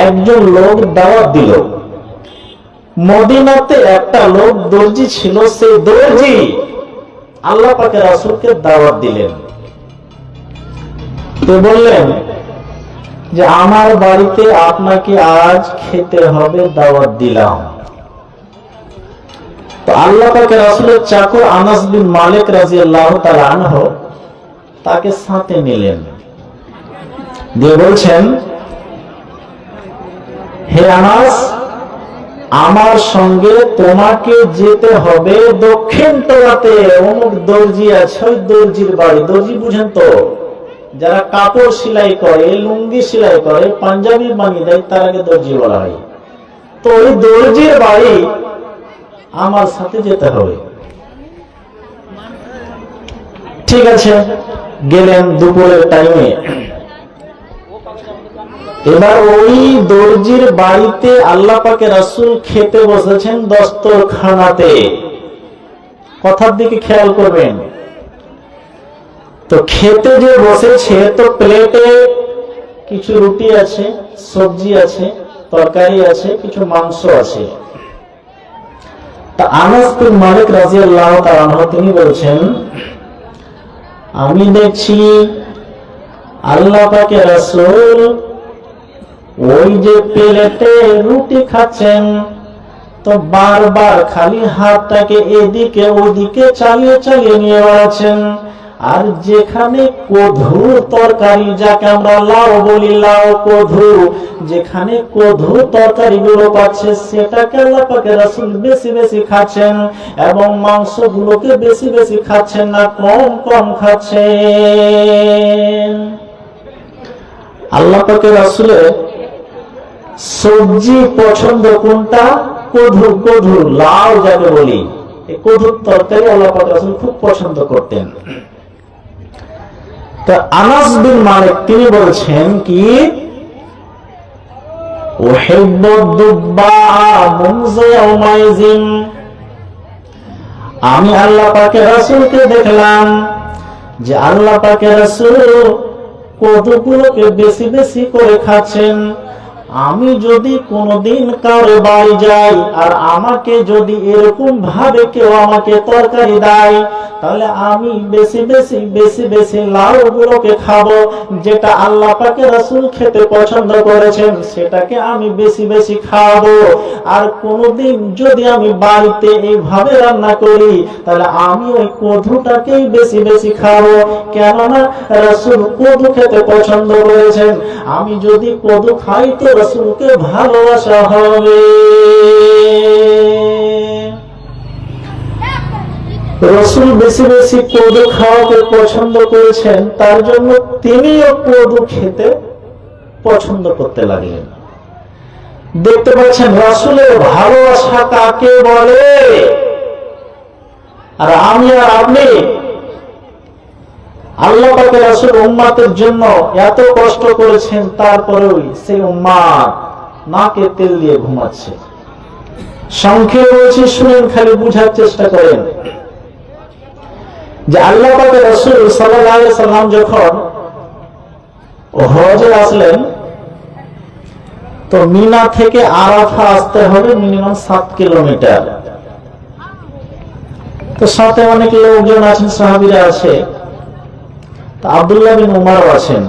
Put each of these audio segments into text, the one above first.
একজন লোক দাওয়াত দিল। মদিনাতে একটা লোক দর্জি ছিল, সেই দর্জি আল্লাহ পাকের রাসূলকে দাওয়াত দিলেন। তো বললেন যে আমার বাড়িতে আপনাকে আজ খেতে হবে, দাওয়াত দিলাম। তো আল্লাহ পাকের রাসূলের চাকর আনাস বিন মালিক রাদিয়াল্লাহু তাআলা আনহু তাকে সাথে নিলেন, দিয়ে বলছেন, হে আনাস, আমার সঙ্গে তোমাকে যেতে হবে দক্ষিণ টোলাতে, অমুক দর্জি আছে, ওই দর্জির বাড়ি। দর্জি বুঝেন তো, যারা কাপড় সেলাই করে, লুঙ্গি সেলাই করে, পাঞ্জাবি বানিয়ে দেয়, তারাকে দর্জি বলা হয়। তো ওই দর্জির বাড়ি আমার সাথে যেতে হবে। ঠিক আছে, গেলেন দুপুরের টাইমে। এবার ওই দর্জির বাড়িতে আল্লাহ পাকের রাসূল খেতে বসেছেন দস্তরখানাতে। কথার দিকে খেয়াল করবেন। তো খেতে যে বসেছে, তো প্লেটে কিছু রুটি আছে, সবজি আছে, তরকারি আছে, কিছু মাংস আছে। তা আনাস বিন মালিক রাদিয়াল্লাহু তাআলা আনহু তিনি বলছেন, আমি দেখছি আল্লাহ পাকের রাসূল ওই যে প্লেটে রুটি খাচ্ছেন, তো বারবার খালি হাতটাকে এদিকে ওদিকে চালিয়ে চালিয়ে নিয়ে বেড়াচ্ছেন। আর যেখানে কধু তরকারি, যাকে আমরা লাউ বলি, লাউ কধু, যেখানে কধু তরকারি গুলো পাচ্ছে, সেটাকে আল্লাহ পাকের রাসূল বেশি বেশি খাচ্ছেন, এবং মাংস গুলোকে বেশি বেশি খাচ্ছেন না, কম কম খাচ্ছেন। আল্লাহ পাকের রাসূলের সবজি পছন্দ কোনটা? কধু, কধু, লাউ যাকে বলি, এই কধুর তরকারি আল্লাহ পাকের রাসূল খুব পছন্দ করতেন। তা আনাস বিন মালিক তিনি বলছেন কি, আমি আল্লাহ পাকের রাসূলকে দেখলাম যে আল্লাহ পাকের রাসূল কতগুলোকে বেশি বেশি করে খাচ্ছেন। আমি যদি কোনদিন কারো বাড়ি যাই আর আমাকে যদি এরকম ভাবে কেউ আমাকে তরকারি দেয়, তাহলে আমি বেশি বেশি বেশি বেশি লাউ গুলোকে খাবো, যেটা আল্লাহ পাকের রাসূল খেতে পছন্দ করেছেন সেটাকে আমি বেশি বেশি খাবো। আর কোনদিন যদি আমি বাড়িতে এইভাবে রান্না করি, তাহলে আমি ওই কধুটাকেই বেশি বেশি খাবো, কেননা রাসূল কধু খেতে পছন্দ করেছেন। আমি যদি কধু খাই তো রাসূলকে ভালোবাসা হবে। রাসূল বেশি বেশি কদু খাওয়াকে পছন্দ করেছেন, তার জন্য তিনিও কদু খেতে পছন্দ করতে লাগলেন। দেখতে পাচ্ছেন রাসূলের ভালোবাসা কাকে বলে। আর আমি আর আপনি আল্লাহ পাকের রাসূল উম্মতের জন্য এত কষ্ট করেছেন, তারপরেও সেই উম্মত নাকে তেল দিয়ে ঘুমাচ্ছে। সংক্ষেপে বলছি, শুনেন, খালি বুঝার চেষ্টা করেন যে আল্লাহ পাকের রাসূল সাল্লাল্লাহু আলাইহি সাল্লাম যখন হজে আসলেন, তো মিনা থেকে আরাফা আসতে হবে মিনিমাম 7 কিলোমিটার। তো সাথে অনেক লোকজন আছেন, সাহাবীরা আছে, আব্দুল্লাহ বিন উমর আছেন।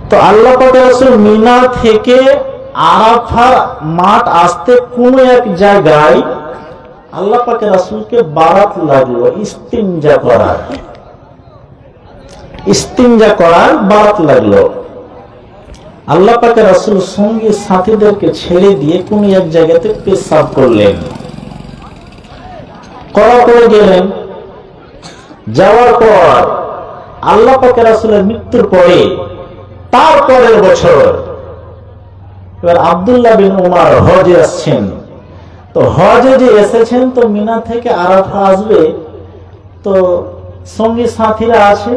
তো আল্লাহ পাকের রাসূল মিনা থেকে আরাফা মাঠ আসতে কোন এক জায়গায় আল্লাহ পাকের রাসূলকে বারাত লাগলো ইস্তিনজা করার বারাত লাগলো। আল্লাহ পাকের রাসূল সঙ্গী সাথীদেরকে ছেড়ে দিয়ে কোন এক জায়গাতে পেশাব করলেন, করা করে গেলেন। যাওয়ার পর আল্লাহ পাকের রাসূলের মৃত্যুর পরে তারপরের বছর এবার আব্দুল্লাহ বিন উমর হজে আসছেন। তো হজে যে এসেছেন, তো মিনা থেকে আরাফা আসবে, তো সঙ্গী সাথীরা আছে।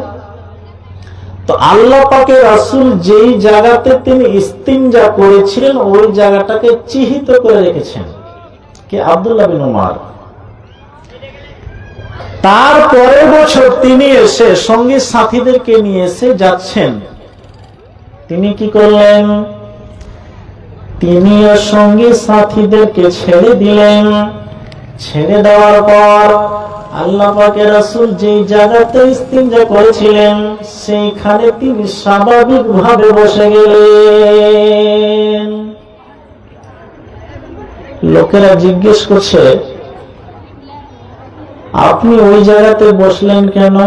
তো আল্লাহ পাকের রাসূল যেই জায়গাতে তিনি ইস্তিনজা করেছিলেন, ওই জায়গাটাকে চিহ্নিত করে রেখেছেন কে? আব্দুল্লাহ বিন উমর। তারপরের বছর তিনি এসে সঙ্গী সাথীদেরকে নিয়ে এসে যাচ্ছেন, তিনি কি করলেন? তিনি ওর সঙ্গী সাথীদেরকে ছেড়ে দিলেন। ছেড়ে দেওয়ার পর আল্লাহ পাকের রাসূল যেই জায়গাতে ইস্তিনজা করেছিলেন সেইখানে তিনি স্বাভাবিকভাবে বসে গেলেন। লোকেরা জিজ্ঞেস করছে, আপনি ওই জায়গাতে বসলেন কেন?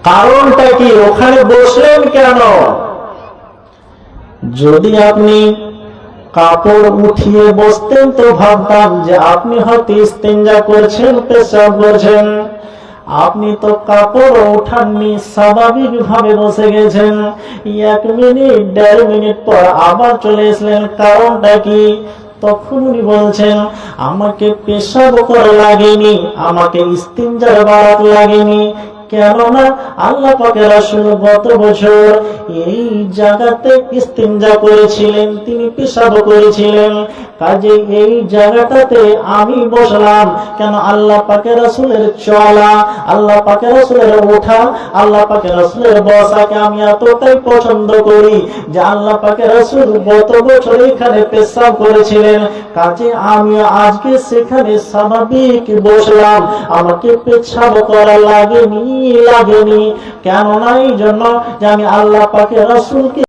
কারণটা কি? ওখানে বসলেন কেন? যদি আপনি কাপড় উঠিয়ে বসতেন তো ভাবতাম যে আপনি হয়তো ইস্তিনজা করছেন, পেশাব করছেন। আপনি তো কাপড় উঠাননি, স্বাভাবিক ভাবে বসে গেছেন। 1 মিনিট 1.5 মিনিট পর আবার চলে এসলেন, কারণটা কি? তখন উনি বলছেন, আমাকে পেশাব করা লাগেনি, আমাকে ইস্তিনজার বারাত লাগেনি। কেননা আল্লাহ পাকের রাসূল গত বছর এই জায়গাতে ইস্তিনজা করেছিলেন, তিনি পেশাব করেছিলেন। কাজে এই জায়গাটাতে আমি বসলাম। কেন? আল্লাহ পাকের রাসূলের চলা, আল্লাহ পাকের রাসূলের ওঠা, আল্লাহ পাকের রাসূলের বসাকে আমি এতটাই পছন্দ করি যে আল্লাহ পাকের রাসূল গত বছর এখানে পেশাব করেছিলেন। কাজে আমি আজকে সেখানে স্বাভাবিক বসলাম, আমাকে পেশাব করা লাগেনি। কেননা এই জন্য যে আমি আল্লাহ পাকের রাসূলকে